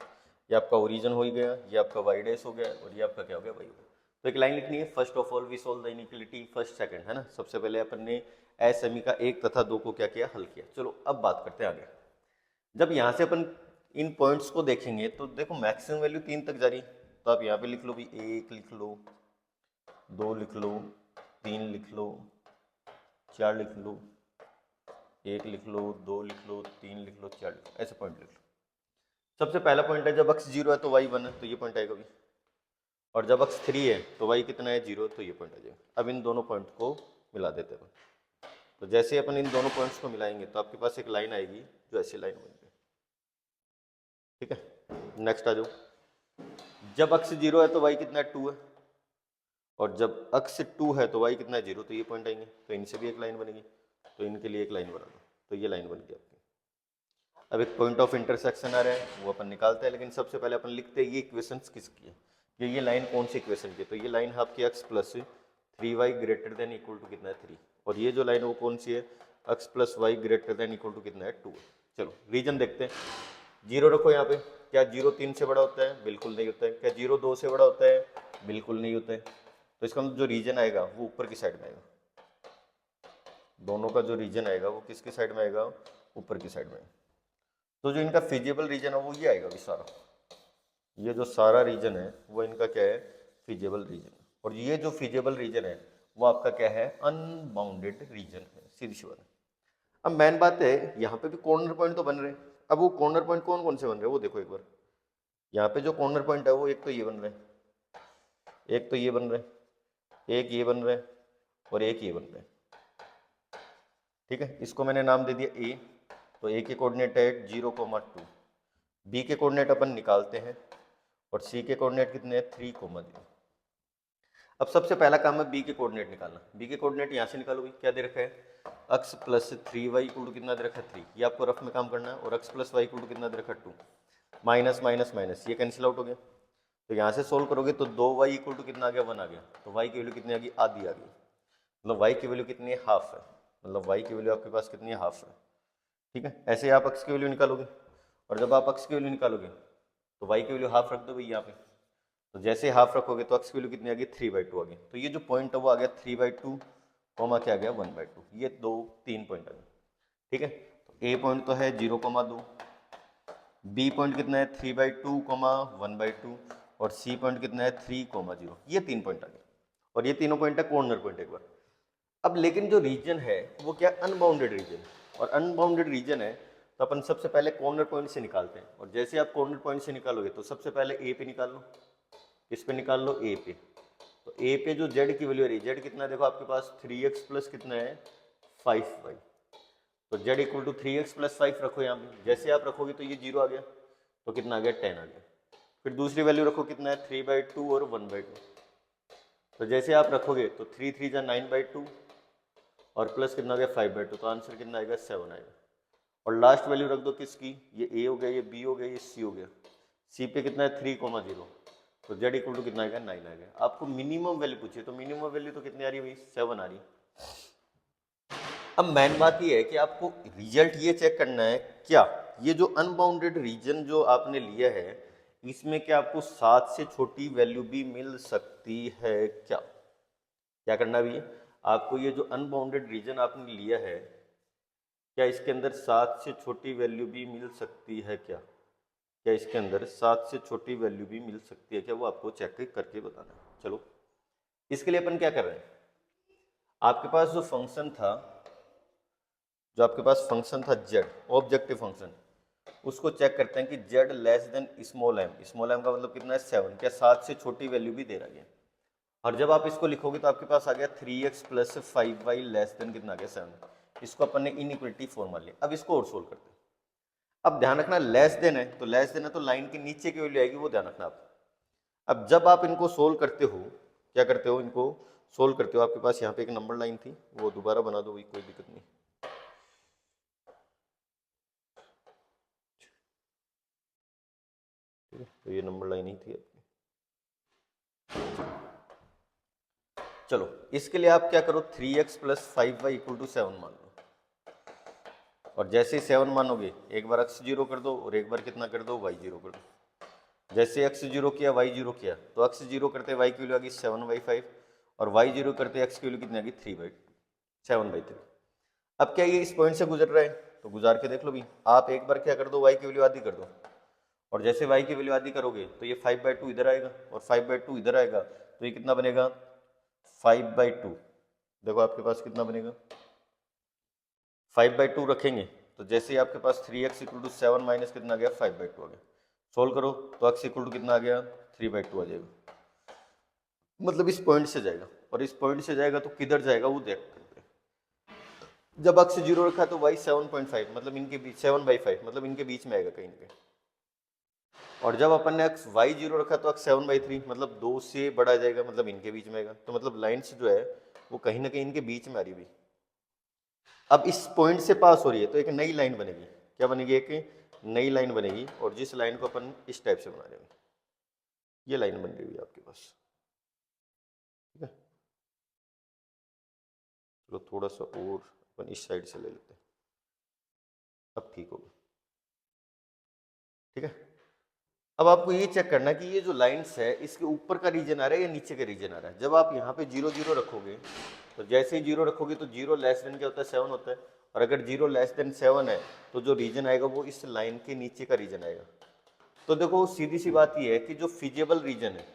ये आपका ओरिजिन हो ही गया, ये आपका वाई डैश हो गया और ये आपका क्या हो गया, वाई हो गया। तो एक लाइन लिखनी है, first of all we solve the inequality first second, है ना। सबसे पहले अपन ने एस सेमी का एक तथा दो को क्या किया, हल किया। चलो अब बात करते हैं आगे। जब यहाँ से अपन इन पॉइंट्स को देखेंगे तो देखो मैक्सिमम वैल्यू 3 तक जा रही है, तो आप यहाँ पे लिख लो भी, 1 लिख लो, 2 लिख लो, 3 लिख लो, 4 लिख लो, 1 लिख लो, 2 लिख लो, 3 लिख लो, 4 लिख लो, ऐसे पॉइंट लिख लो। सबसे पहला पॉइंट है, जब अक्स 0 है तो वाई 1 है, तो ये पॉइंट आएगा भी। और जब अक्स 3 है तो वाई कितना है, 0, तो ये पॉइंट आ जाएगा। अब इन दोनों पॉइंट को मिला देते हैं। तो जैसे अपन इन दोनों पॉइंट्स को मिलाएंगे तो आपके पास एक लाइन आएगी जो ऐसी लाइन बनेगी। ठीक है, नेक्स्ट आ जाओ। जब अक्स 0 है तो वाई कितना है, 2 है। और जब अक्स 2 है तो वाई कितना है, 0, तो ये पॉइंट आएंगे। तो इनसे भी एक लाइन बनेगी, तो इनके लिए एक लाइन बना दो, तो ये लाइन बन गई आपकी। अब एक पॉइंट ऑफ इंटरसेक्शन आ रहा है, वो अपन निकालते हैं, लेकिन सबसे पहले अपन लिखते हैं ये इक्वेशन किसकी है, ये लाइन कौन सी इक्वेशन की है। तो ये लाइन है आपकी x plus 3y greater than equal to कितना है, 3। और ये जो लाइन है वो कौन सी है, x plus Y greater than equal to कितना है, 2। चलो रीजन देखते हैं। 0 रखो यहाँ पे, क्या 0 3 से बड़ा होता है, बिल्कुल नहीं होता है। क्या 0 2 से बड़ा होता है, बिल्कुल नहीं होता है। तो इसका मतलब जो रीजन आएगा वो ऊपर की साइड में आएगा, दोनों का जो रीजन आएगा वो किसकी साइड में आएगा, ऊपर की साइड में। तो जो इनका फिजिबल रीजन है वो ये आएगा अभी सारा, ये जो सारा रीजन है वो इनका क्या है, फिजिबल रीजन। और ये जो फिजिबल रीजन है वो आपका क्या है, अनबाउंडेड रीजन है, सीधी सी बात है। अब मेन बात है, यहाँ पे भी कॉर्नर पॉइंट तो बन रहे हैं। अब वो कॉर्नर पॉइंट कौन कौन से बन रहे हैं वो देखो एक बार। यहाँ पे जो कॉर्नर पॉइंट है वो एक तो ये बन रहे हैं, एक तो ये बन रहे हैं, एक ये बन रहे हैं और एक ये बन रहे हैं। ठीक है, इसको मैंने नाम दे दिया ए। तो ए के कोऑर्डिनेट है 0,2। बी के कोऑर्डिनेट अपन निकालते हैं और सी के कोऑर्डिनेट कितने हैं, 3,0। अब सबसे पहला काम है बी के कोऑर्डिनेट निकालना। बी के कोऑर्डिनेट यहाँ से निकालोगे, क्या दे रखा है, x plus 3y equal to कितना दे रखा है, 3। ये आपको रफ में काम करना है। और x plus Y equal to कितना दे रखा है, 2। माइनस माइनस माइनस ये कैंसिल आउट हो गया। तो यहाँ से सोल्व करोगे तो 2y इक्वल टू कितना आ गया, 1 आ गया। तो y की वैल्यू कितनी आ गई, आधी आ गई। मतलब y की वैल्यू कितनी है, हाफ है। मतलब y की वैल्यू आपके पास कितनी है, हाफ है। ठीक है, ऐसे आप x की वैल्यू निकालोगे। और जब आप x की वैल्यू निकालोगे तो y की वैल्यू हाफ रख दो भाई यहाँ पे। तो जैसे हाफ रखोगे तो x की वैल्यू कितनी आ गई, 3/2 आ गई। तो ये जो पॉइंट है वो आ गया 3/2, कॉमा क्या आ गया, 1/2। ये 3 पॉइंट आ गए। ठीक है, तो ए पॉइंट तो है 0,2, बी पॉइंट कितना है 3/2, 1/2, और सी पॉइंट कितना है 3,0। ये 3 पॉइंट आ गए। और ये तीनों पॉइंट है कॉर्नर पॉइंट एक बार। अब लेकिन जो रीजन है वो क्या, अनबाउंडेड रीजन। और अनबाउंडेड रीजन है तो अपन सबसे पहले कॉर्नर पॉइंट से निकालते हैं। और जैसे आप कॉर्नर पॉइंट से निकालोगे तो सबसे पहले ए पे निकाल लो। किस पे निकाल लो, ए पे। तो ए पे जो जेड की वैल्यू है, जेड कितना है, देखो आपके पास 3x प्लस कितना है, 5y। तो Z equal to 3x plus 5 रखो यहाँ पे। जैसे आप रखोगे तो ये 0 आ गया, तो कितना आ गया, 10 आ गया। फिर दूसरी वैल्यू रखो, कितना है 3/2 और 1/2। तो जैसे आप रखोगे तो 3 3 जा 9/2 और प्लस कितना आ गया, 5/2। तो आंसर कितना आएगा, 7 आएगा। और लास्ट वैल्यू रख दो किसकी, ये ए हो गया, ये बी हो गया, ये सी हो गया। सी पे कितना है 3,0, तो जेड इक्वल टू कितना आएगा, 9 आएगा। आपको मिनिमम वैल्यू पूछिए तो मिनिमम वैल्यू तो कितनी आ रही है भाई, 7 आ रही है। अब मेन बात ये है कि आपको रिजल्ट ये चेक करना है, क्या ये जो अनबाउंडेड रीजन जो आपने लिया है इसमें क्या आपको 7 से छोटी वैल्यू भी मिल सकती है क्या। क्या करना भी है आपको, ये जो अनबाउंडेड रीजन आपने लिया है क्या इसके अंदर 7 से छोटी वैल्यू भी मिल सकती है क्या, क्या इसके अंदर 7 से छोटी वैल्यू भी मिल सकती है क्या, वो आपको चेक करके बताना है। चलो इसके लिए अपन क्या कर रहे हैं, आपके पास जो फंक्शन था, जो आपके पास फंक्शन था जेड, ऑब्जेक्टिव फंक्शन, उसको चेक करते हैं कि Z less than small M. Small M का मतलब कितना है, 7। क्या 7 से छोटी वैल्यू भी दे रहा है। और जब आप इसको लिखोगे तो आपके पास आ गया 3x plus 5y less than कितना आ गया, 7। इसको अपन ने इनइक्वालिटी फॉर्म लिया। अब इसको और सोल्व करते हैं। अब ध्यान रखना लेस देन है तो लेस देन है तो लाइन के नीचे की वैल्यू आएगी, वो ध्यान रखना आप। अब जब आप इनको सोल्व करते हो, क्या करते हो, इनको सोल्व करते हो, आपके पास यहाँ पे एक नंबर लाइन थी, वो दोबारा बना दो, कोई दिक्कत नहीं। तो ये नंबर लाइन ही थी आपकी। चलो इसके लिए आप क्या करो, 3x + 5y = 7 मान लो, और जैसे ही 7 मानोगे एक बार x 0 कर दो और एक बार कितना कर दो, y 0 कर दो। जैसे x 0 किया, y 0 किया, तो x 0 करते y की वैल्यू आ गई 7/5 और y 0 करते x की वैल्यू कितनी आ गई 7/3। अब क्या ये इस पॉइंट से गुजर रहा है, तो गुजार के देख लो भी। आप एक बार क्या कर दो, y की वैल्यू आधी कर दो, और जैसे y की वैल्यू आधी करोगे तो ये 5/2 इधर आएगा और 5/2 इधर आएगा, तो ये कितना बनेगा 5/2। देखो आपके पास कितना बनेगा, 5/2 रखेंगे तो जैसे ही आपके पास 3x = 7 माइनस कितना आ गया 5/2 आ गया। सोल्व करो तो x = कितना आ गया 3/2 आ जाएगा, मतलब इस पॉइंट से जाएगा, और इस पॉइंट से जाएगा तो किधर जाएगा वो देख करते हैं। जब x 0 रखा तो y 7.5 मतलब इनके बीच 7/5 मतलब इनके बीच में आएगा कहीं ना कहीं, और जब अपन ने y 0 रखा तो x 7/3 मतलब 2 से बड़ा जाएगा मतलब इनके बीच में आएगा, तो मतलब लाइन्स जो है वो कहीं ना कहीं इनके बीच में आ रही है। अब इस पॉइंट से पास हो रही है तो एक नई लाइन बनेगी, क्या बनेगी, एक नई लाइन बनेगी, और जिस लाइन को अपन इस टाइप से बना रहे हैं, ये लाइन बन रही है आपके पास, ठीक है। चलो थोड़ा सा और अपन इस साइड से ले लेते हैं, अब ठीक होगा, ठीक है। अब आपको ये चेक करना है कि ये जो लाइंस है इसके ऊपर का रीजन आ रहा है या नीचे का रीजन आ रहा है। जब आप यहाँ पे 0 0 रखोगे तो जैसे ही 0 रखोगे तो 0 लेस देन क्या होता है 7 होता है, और अगर 0 लेस देन 7 है तो जो रीजन आएगा वो इस लाइन के नीचे का रीजन आएगा। तो देखो सीधी सी बात ये है कि जो फिजिबल रीजन है,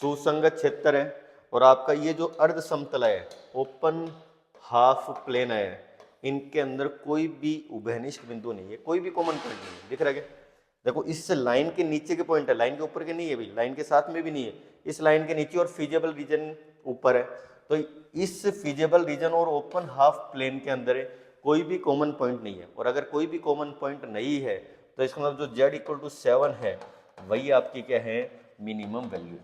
सुसंगत क्षेत्र है, और आपका ये जो अर्ध समतल है, ओपन हाफ प्लेन है, इनके अंदर कोई भी उभयनिष्ठ बिंदु नहीं है, कोई भी कॉमन पॉइंट नहीं है। दिख रहा है क्या, देखो इस लाइन के नीचे के पॉइंट है, लाइन के ऊपर के नहीं है भाई, लाइन के साथ में भी नहीं है, इस लाइन के नीचे, और फिजिबल रीजन ऊपर है। तो इस फिजिबल रीजन और ओपन हाफ प्लेन के अंदर कोई भी कॉमन पॉइंट नहीं है, और अगर कोई भी कॉमन पॉइंट नहीं है तो इसका मतलब जो z = 7 है वही आपकी क्या है, मिनिमम वैल्यू।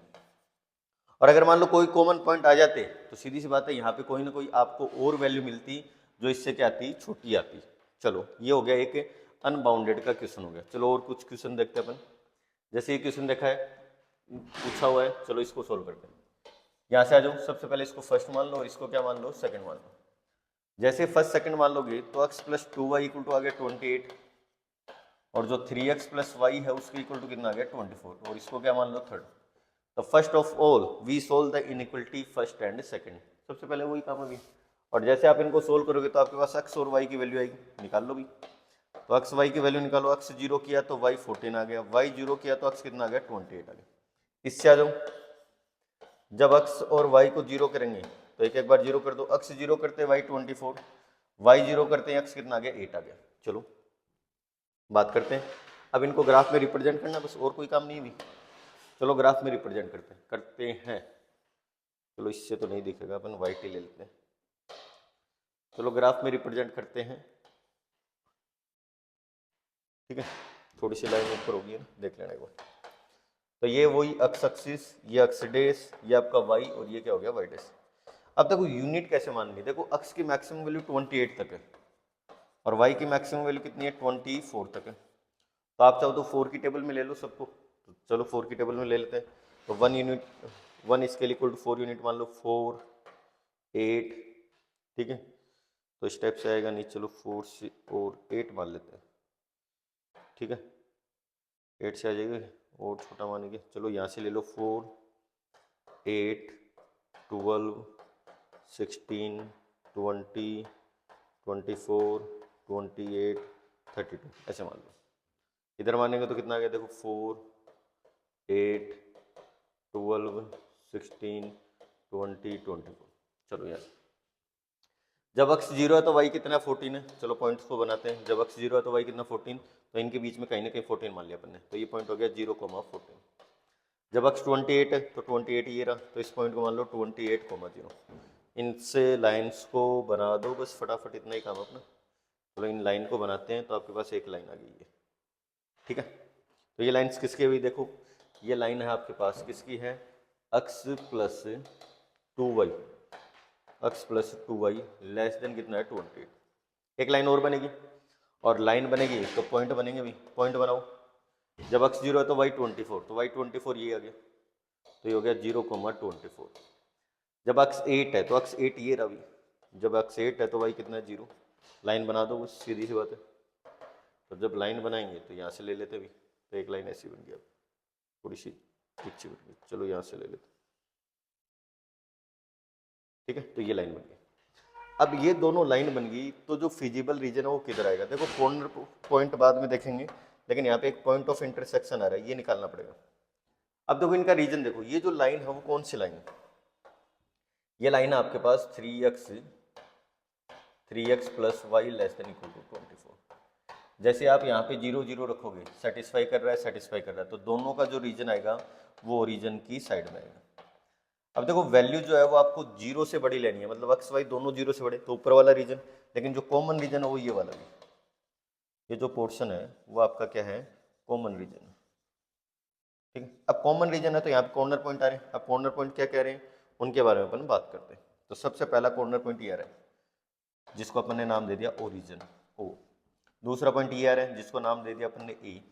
और अगर मान लो कोई कॉमन पॉइंट आ जाते तो सीधी सी बात है यहाँ पे कोई ना कोई आपको और वैल्यू मिलती जो इससे क्या आती, छोटी आती। चलो ये हो गया एक अनबाउंडेड का क्वेश्चन हो गया। चलो और कुछ क्वेश्चन देखते हैं अपन। जैसे ये क्वेश्चन देखा है, पूछा हुआ है, चलो इसको सोल्व करते हैं। यहाँ से आ जाओ, सबसे पहले इसको फर्स्ट मान लो और इसको क्या मान लो, सेकंड मान लो। जैसे फर्स्ट सेकंड मान लोगे तो x + 2y = आ गया 28, और जो 3x + y है उसके इक्वल टू कितना आ गया 24, और इसको क्या मान लो थर्ड। तो first of all we solve the inequality first and second, सबसे पहले वही काम अभी। और जैसे आप इनको सोल्व करोगे तो आपके पास x और y की वैल्यू आएगी, निकाल लो भी। तो x y की वैल्यू निकालो, x 0 किया तो y 14 आ गया, y 0 किया तो x कितना आ गया 28 आ गया। इससे आ जाओ, जब x और y को 0 करेंगे तो एक एक बार 0 कर दो, x 0 करते y 24, y 0 करते हैं x कितना आ गया 8 आ गया। चलो बात करते हैं, अब इनको ग्राफ में रिप्रेजेंट करना, बस और कोई काम नहीं भी। चलो ग्राफ में रिप्रेजेंट करते हैं। चलो इससे तो नहीं दिखेगा, अपन वाइट ही ले लेते हैं। चलो ग्राफ में रिप्रेजेंट करते हैं, ठीक है। थोड़ी सी लाइन ऊपर होगी ना, देख लेना एक बार। तो ये वही x एक्सिस, ये x डेस, ये आपका y, और ये क्या हो गया y डेस। अब देखो यूनिट कैसे माननी, देखो x की मैक्सिमम वैल्यू 28 तक है और y की मैक्सिमम वैल्यू कितनी है 24 तक है। तो आप चाहो तो 4 की टेबल में ले लो सबको, तो चलो 4 की टेबल में ले लेते हैं। तो 1 यूनिट 1 स्केल = 4 यूनिट मान लो, 4 8, ठीक है। तो इस टाइप से आएगा नहीं, चलो 4 से और 8 मान लेते हैं, ठीक है। 8 से आ जाएगा और छोटा मानेंगे, चलो यहाँ से ले लो 4 8 12 16 20 24 28 32 ऐसे मान लो। इधर मानेंगे तो कितना आ गया, देखो 4 8 12 16 20 24। चलो यार, जब x 0 है तो y कितना 14 है। चलो पॉइंट्स को बनाते हैं, जब x 0 है तो y कितना 14, तो इनके बीच में कहीं ना कहीं 14 मान लिया अपन ने, तो ये पॉइंट हो गया 0,14। जब x 28 है तो 28 ये रहा, तो इस पॉइंट को मान लो 28,0। इनसे लाइन्स को बना दो बस फटाफट, इतना ही काम अपना। चलो इन लाइन को बनाते हैं, तो आपके पास एक लाइन आ गई है, ठीक है। तो ये लाइन्स किसकी हुई, देखो ये लाइन है आपके पास किसकी है, x plus 2y, x plus 2y less than कितना है 28। एक लाइन और बनेगी, और लाइन बनेगी तो पॉइंट बनेंगे भी, पॉइंट बनाओ। जब x 0 है तो y 24, तो y 24 ये आ गया, तो ये हो गया 0,24। जब x 8 है तो x 8 ये रहा भी, जब x 8 है तो y कितना है 0। लाइन बना दो, बस सीधी सी बात है। तो जब लाइन बनाएंगे तो यहाँ से ले लेते भी, तो एक लाइन ऐसी बन गई, अब थोड़ी सी तिरछी बन गई, चलो यहाँ से ले लेते, ठीक है। तो ये लाइन बन गई। अब ये दोनों लाइन बन गई, तो जो फिजिबल रीजन है वो किधर आएगा, देखो कॉर्नर पॉइंट बाद में देखेंगे, लेकिन यहाँ पे एक पॉइंट ऑफ इंटरसेक्शन आ रहा है, ये निकालना पड़ेगा। अब देखो इनका रीजन देखो, ये जो लाइन है वो कौन सी लाइन है, ये लाइन है आपके पास 3x plus Y less than equal to 24। जैसे आप यहाँ पे 0 0 रखोगे, सेटिस्फाई कर रहा है, सेटिस्फाई कर रहा है, तो दोनों का जो रीजन आएगा वो ओरिजिन की साइड में आएगा। अब देखो वैल्यू जो है वो आपको 0 से बड़ी लेनी है, मतलब एक्स वाई दोनों 0 से बड़े, तो ऊपर वाला रीजन, लेकिन जो कॉमन रीजन है वो ये वाला भी, ये जो पोर्शन है वो आपका क्या है, कॉमन रीजन है, ठीक है। अब कॉमन रीजन है तो यहाँ पे कॉर्नर पॉइंट आ रहे हैं, अब कॉर्नर पॉइंट क्या कह रहे हैं उनके बारे में अपन बात करते हैं। तो सबसे पहला कॉर्नर पॉइंट ये आ रहा है जिसको अपन ने नाम दे दिया ओरिजिन ओ, दूसरा पॉइंट ये आ रहा है जिसको नाम दे दिया अपन ने ए,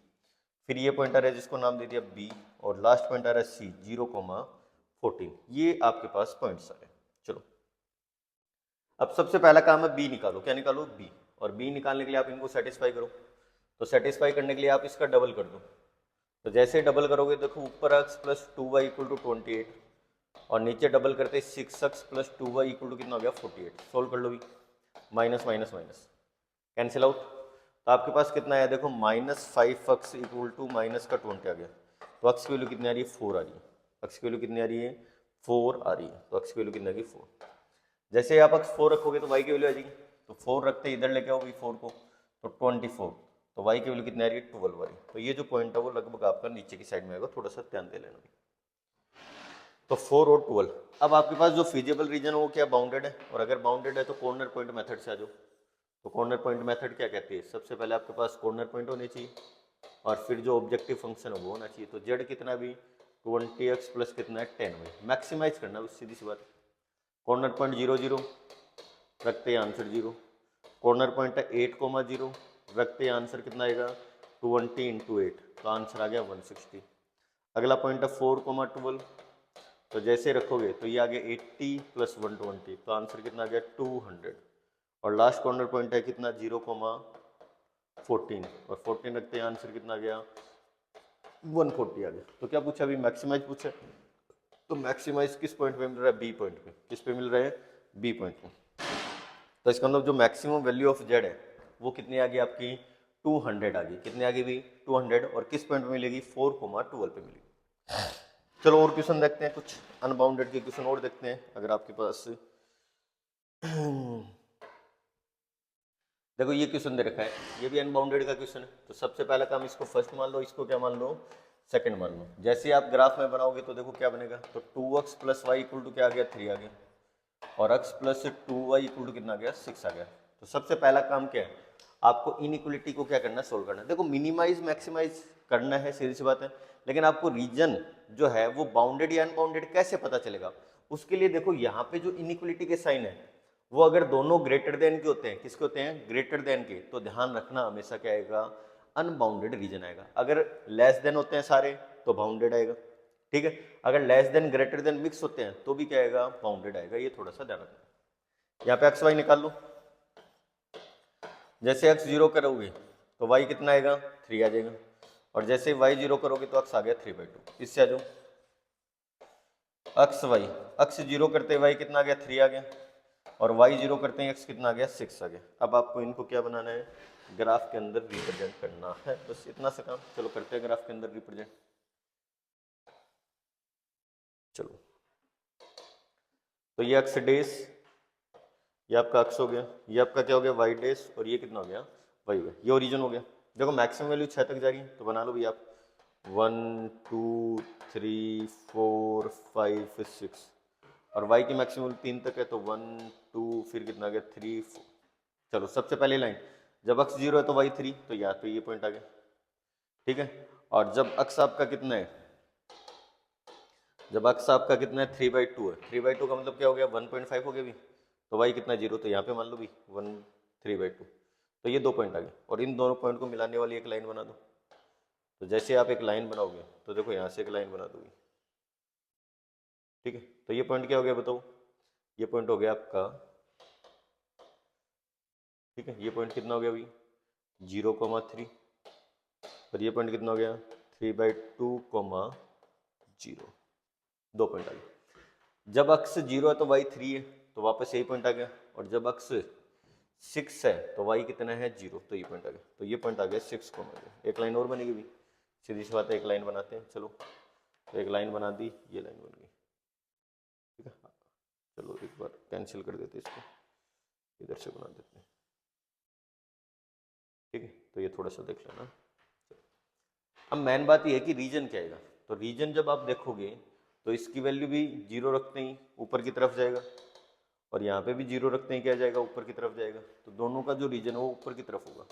फिर ये पॉइंट आ रहा है जिसको नाम दे दिया बी, और लास्ट पॉइंट आ रहा है सी 0,14। ये आपके पास पॉइंट्स आ रहे हैं। चलो अब सबसे पहला काम है बी निकालो, क्या निकालो बी, और बी निकालने के लिए आप इनको सेटिस्फाई करो, तो सेटिस्फाई करने के लिए आप इसका डबल कर दो, तो जैसे डबल करोगे देखो ऊपर x plus 2y equal to 28, और नीचे डबल करते 6x plus 2y equal to कितना हो गया 48। सोल्व कर लो भी, minus minus minus cancel out, तो आपके पास कितना है देखो -5x इक्वल टू माइनस का 20 आ गया, तो x की वैल्यू कितनी आ रही है 4 आ रही है, x की वैल्यू कितनी आ रही है 4 आ रही है, तो x की वैल्यू कितनी आ गई 4। जैसे ही आप x 4 रखोगे तो y की वैल्यू आ जाएगी, तो 4 रखते इधर लेके आओ 4 को, तो 24, तो y की वैल्यू कितनी आ रही है 12 आ रही है। तो ये जो पॉइंट है वो लगभग आपका नीचे की साइड में आएगा, थोड़ा सा ध्यान दे लेना। तो 4 और 12, अब आपके पास जो फिजिबल रीजन है वो क्या बाउंडेड है, और अगर बाउंडेड है तो कॉर्नर पॉइंट मेथड से आ जाओ। तो कॉर्नर पॉइंट मेथड क्या कहती है, सबसे पहले आपके पास कॉर्नर पॉइंट होने चाहिए, और फिर जो ऑब्जेक्टिव फंक्शन है वो होना चाहिए। तो जेड कितना भी 20x प्लस कितना है 10y, मैक्सिमाइज करना है, सीधी सी बात। कॉर्नर पॉइंट 0 0 रखते हैं आंसर 0, कॉर्नर पॉइंट है 8,0 रखते हैं आंसर कितना आएगा 20 इंटू 8, तो आंसर आ गया 160। अगला पॉइंट है 4,12, तो जैसे रखोगे तो ये आ गया 80 प्लस 120, तो आंसर कितना आ गया 200। और लास्ट कॉर्नर पॉइंट है कितना 0,14, और 14 रखते हैं आंसर कितना आ गया 140 आ गया। तो क्या पूछा अभी, मैक्सिमाइज पूछा, तो मैक्सिमाइज किस पॉइंट पे मिल रहा है, बी पॉइंट पे। किस पे मिल रहा है, बी पॉइंट पे। तो इसका मतलब जो मैक्सिमम वैल्यू ऑफ जेड है वो कितनी आ गई आपकी 200 आ गई, कितनी आ गई भी 200, और किस पॉइंट पे मिलेगी 4,12 पे मिलेगी। चलो और क्वेश्चन देखते हैं, कुछ अनबाउंडेड के क्वेश्चन और देखते हैं अगर आपके पास। देखो ये क्वेश्चन दे रखा है, ये भी अनबाउंडेड का क्वेश्चन है, तो सबसे पहला काम इसको फर्स्ट मान लो, इसको क्या मान लो सेकंड मान लो। जैसे आप ग्राफ में बनाओगे तो देखो क्या बनेगा, तो 2x plus Y equal to क्या आ गया 3 आ गया, और x plus 2y equal to कितना आ गया 6 आ गया। तो सबसे पहला काम क्या है, आपको इनइक्वलिटी को क्या करना है, सोल्व करना है। देखो मिनिमाइज मैक्सिमाइज करना है, सीधी सी बात है, लेकिन आपको रीजन जो है वो बाउंडेड या अनबाउंडेड कैसे पता चलेगा, उसके लिए देखो यहाँ पे जो इनइक्वलिटी के साइन है वो अगर दोनों ग्रेटर देन के होते हैं, किसके होते हैं ग्रेटर देन के, तो ध्यान रखना हमेशा क्या आएगा अनबाउंडेड रीजन आएगा। अगर लेस देन होते हैं सारे तो बाउंडेड आएगा, ठीक है। अगर less than greater than mix होते हैं तो भी क्या आएगा बाउंडेड आएगा, ये थोड़ा सा ध्यान रखना। यहाँ पे एक्स वाई निकाल लो, जैसे एक्स 0 करोगे तो वाई कितना आएगा 3 आ जाएगा, और जैसे वाई 0 करोगे तो एक्स आ गया 3/2। इससे आ जाओ एक्स वाई, एक्स 0 करते वाई कितना आ गया 3 आ गया, और y 0 करते हैं x कितना आ गया 6 आ गया। अब आपको इनको क्या बनाना है, ग्राफ के अंदर रिप्रेजेंट करना है, बस इतना सा काम। चलो करते हैं ग्राफ के अंदर रिप्रेजेंट। चलो तो ये x डेस, ये आपका x हो गया, ये आपका क्या हो गया y डेस, और ये कितना हो गया y हो गया, ये ओरिजिन हो गया। देखो मैक्सिमम वैल्यू 6 तक जा रही है, तो बना लो भी आप 1 2 3 4 5 6, और y की मैक्सिमम 3 तक है, तो 1 2 फिर कितना आ गया 3 4। चलो सबसे पहली लाइन, जब x 0 है तो y 3, तो यहाँ पे ये पॉइंट आ गया, ठीक है। और जब x आपका कितना है जब अक्स आपका कितना है 3/2 है, 3/2 का मतलब क्या हो गया 1.5 हो गया भी, तो y कितना 0, तो यहाँ पे मान लो भी 3/2, तो ये 2 पॉइंट आ गए और इन दोनों पॉइंट को मिलाने वाली एक लाइन बना दो। तो जैसे आप एक लाइन बनाओगे तो देखो यहाँ से एक लाइन बना दोगे, ठीक है। तो ये पॉइंट क्या हो गया बताओ, ये पॉइंट हो गया आपका, ठीक है, ये पॉइंट कितना हो गया अभी 0,3, और ये पॉइंट कितना हो गया 3/2, 2 पॉइंट आ गए। जब अक्स 0 है तो y 3 है, तो वापस यही पॉइंट आ गया, और जब अक्स 6 है तो y कितना है 0, तो ये पॉइंट आ गया, तो ये पॉइंट आ गया 6,0। एक लाइन और बनेगी भी, सीधी सी बात है, एक लाइन बनाते हैं चलो। तो एक लाइन बना दी, ये लाइन बन गई, ठीक है। चलो एक बार कैंसिल कर देते इसको, इधर से बना देते हैं, ठीक है। तो ये थोड़ा सा देख लेना। अब मेन बात ये है कि रीजन क्या आएगा, तो रीजन जब आप देखोगे तो इसकी वैल्यू भी 0 रखते ही ऊपर की तरफ जाएगा, और यहाँ पे भी 0 रखते ही क्या जाएगा ऊपर की तरफ जाएगा, तो दोनों का जो रीजन है वो ऊपर की तरफ होगा,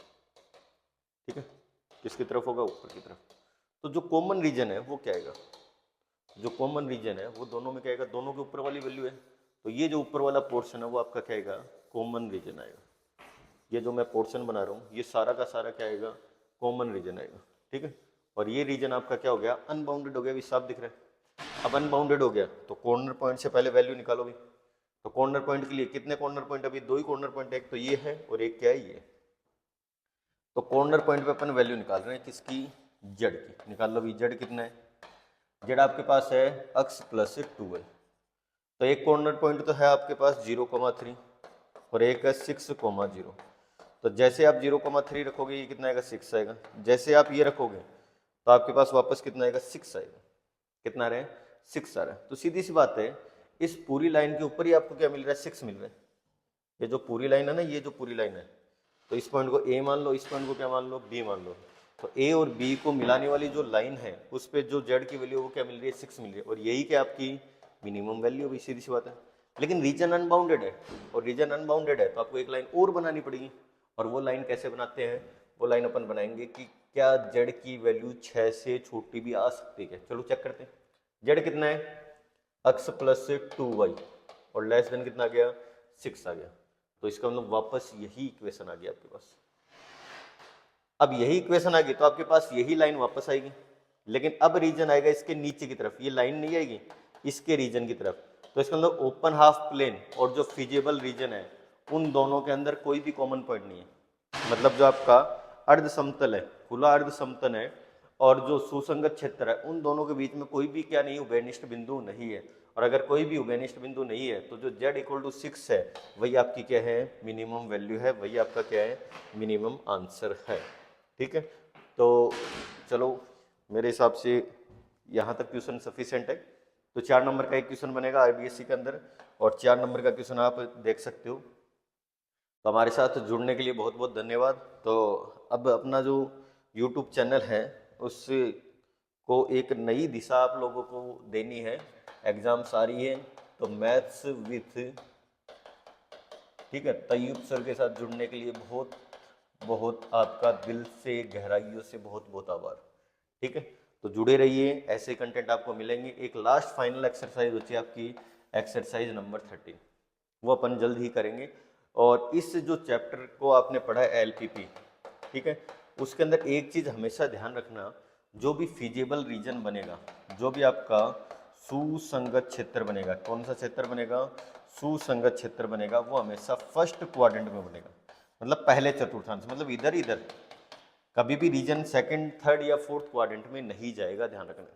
ठीक है। किसकी तरफ होगा, ऊपर की तरफ। तो जो कॉमन रीजन है वो क्या आएगा, जो कॉमन रीजन है वो दोनों में क्या आएगा, दोनों के ऊपर वाली वैल्यू है, तो ये जो ऊपर वाला पोर्शन है वो आपका क्या आएगा, कॉमन रीजन आएगा। ये जो मैं पोर्शन बना रहा हूँ ये सारा का सारा क्या आएगा, कॉमन रीजन आएगा, ठीक है। और ये रीजन आपका क्या हो गया, अनबाउंडेड हो गया, अभी साफ दिख रहा है। अब अनबाउंडेड हो गया तो कॉर्नर पॉइंट से पहले वैल्यू निकालो भी, तो कॉर्नर पॉइंट के लिए कितने कॉर्नर पॉइंट, अभी 2 ही कॉर्नर पॉइंट, एक तो ये है और एक क्या है ये। तो कॉर्नर पॉइंट पे अपन वैल्यू निकाल रहे हैं किसकी, जेड की। निकाल लो भी, जेड कितना है, जेड आपके पास है अक्स प्लस 2 है, तो एक कॉर्नर पॉइंट तो है आपके पास 0,3 और एक है 6,0। तो जैसे आप 0,3 रखोगे ये कितना आएगा 6 आएगा, जैसे आप ये रखोगे तो आपके पास वापस कितना आएगा 6 आएगा, कितना आ रहा है 6 आ रहा है। तो सीधी सी बात है, इस पूरी लाइन के ऊपर ही आपको क्या मिल रहा है, 6 मिल रहा है। ये जो पूरी लाइन है ना, ये जो पूरी लाइन है, तो इस पॉइंट को ए मान लो, इस पॉइंट को क्या मान लो, बी मान लो। तो ए और बी को मिलाने वाली जो लाइन है उस पर जो जेड की वैल्यू वो क्या मिल रही है, 6 मिल रही है, और यही क्या आपकी मिनिमम वैल्यू भी, सीधी सी बात है। लेकिन रीजन अनबाउंडेड है, और रीजन अनबाउंडेड है तो आपको एक लाइन और बनानी पड़ेगी, और वो लाइन कैसे बनाते हैं, वो लाइन अपन बनाएंगे कि क्या जेड की वैल्यू 6 से छोटी भी आ सकती है। चलो चेक करते हैं, जेड कितना है, अक्स प्लस 2y, और लेस देन कितना आ गया 6 आ गया। तो इसका मतलब वापस यही इक्वेशन आ गया आपके पास। अब यही इक्वेशन आ गई तो आपके पास यही लाइन वापस आएगी, लेकिन अब रीजन आएगा इसके नीचे की तरफ, ये लाइन नहीं आएगी इसके रीजन की तरफ। तो इसका मतलब ओपन हाफ प्लेन और जो फिजिबल रीजन है उन दोनों के अंदर कोई भी कॉमन पॉइंट नहीं है। मतलब जो आपका अर्ध समतल है, खुला अर्ध समतल है, और जो सुसंगत क्षेत्र है उन दोनों के बीच में कोई भी क्या नहीं, उभयनिष्ठ बिंदु नहीं है। और अगर कोई भी उभयनिष्ठ बिंदु नहीं है तो जो z = 6 है वही आपकी क्या है, मिनिमम वैल्यू है, वही आपका क्या है, मिनिमम आंसर है, ठीक है। तो चलो मेरे हिसाब से यहाँ तक क्वेश्चन सफिशिएंट है। तो 4 नंबर का एक क्वेश्चन बनेगा आरबीएससी के अंदर, और 4 नंबर का क्वेश्चन आप देख सकते हो। तो हमारे साथ जुड़ने के लिए बहुत बहुत धन्यवाद। तो अब अपना जो यूट्यूब चैनल है उस को एक नई दिशा आप लोगों को देनी है, एग्जाम्स आ रही है, तो मैथ्स विथ, ठीक है, तैयब सर के साथ जुड़ने के लिए बहुत बहुत आपका दिल से गहराइयों से बहुत बहुत आभार, ठीक है। तो जुड़े रहिए, ऐसे कंटेंट आपको मिलेंगे। एक लास्ट फाइनल एक्सरसाइज होती है आपकी एक्सरसाइज नंबर 13, वो अपन जल्द ही करेंगे। और इस जो चैप्टर को आपने पढ़ा है एलपीपी, ठीक है, उसके अंदर एक चीज़ हमेशा ध्यान रखना, जो भी फिजिबल रीजन बनेगा, जो भी आपका सुसंगत क्षेत्र बनेगा, कौन सा क्षेत्र बनेगा, सुसंगत क्षेत्र बनेगा, वो हमेशा फर्स्ट क्वाड्रेंट में बनेगा, मतलब पहले चतुर्थांश, मतलब इधर इधर, कभी भी रीजन सेकंड, थर्ड या फोर्थ क्वाड्रेंट में नहीं जाएगा, ध्यान रखना,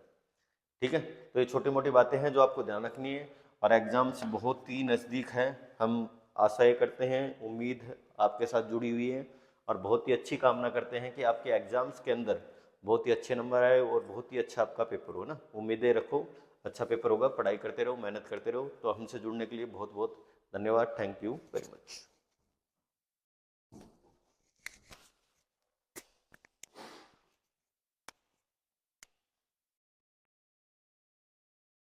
ठीक है। तो ये छोटी मोटी बातें हैं जो आपको ध्यान रखनी है, और एग्जाम्स बहुत ही नज़दीक हैं। हम आशाएं करते हैं, उम्मीद आपके साथ जुड़ी हुई है, और बहुत ही अच्छी कामना करते हैं कि आपके एग्जाम्स के अंदर बहुत ही अच्छे नंबर आए और बहुत ही अच्छा आपका पेपर हो ना। उम्मीदें रखो, अच्छा पेपर होगा, पढ़ाई करते रहो, मेहनत करते रहो। तो हमसे जुड़ने के लिए बहुत बहुत धन्यवाद। Thank you very much.